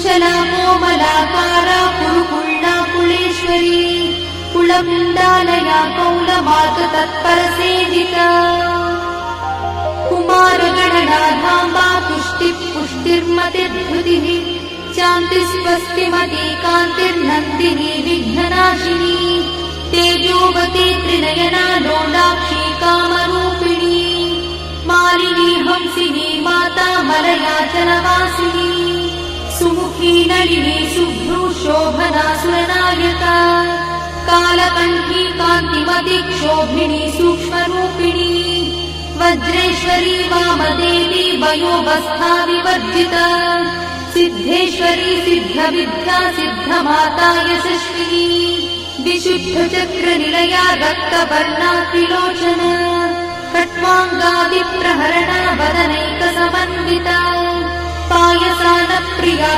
कुशला कोमलाकारा कुरुकुल्ला कुलेश्वरी कुलकुण्डालया कौलमातु तत्परसेविता कुमारगणनाधाम्बा पुष्टिर्मतिर्धृतिः शान्तिस्वस्तिमती कान्तिर्नन्दिनी विघ्ननाशिनी तेजोवती त्रिनयना लोलाक्षी कामरूपिणी मालिनी हंसिनी माता मलयाचलवासिनी सुमुखी नलिनी शुभ्रू शोभना सुरनायका कालकण्ठी कान्तिमती क्षोभिणी सूक्ष्मरूपिणी वज्रेश्वरी वामदेवी वयोवस्था विवर्जिता सिद्धेश्वरी सिद्धविद्या सिद्धमाता यशस्विनी विशुद्धचक्रनिलया रक्तवर्णा त्रिलोचना खट्वाङ्गादिप्रहरणा वदनैकसमन्विता पायसानप्रिया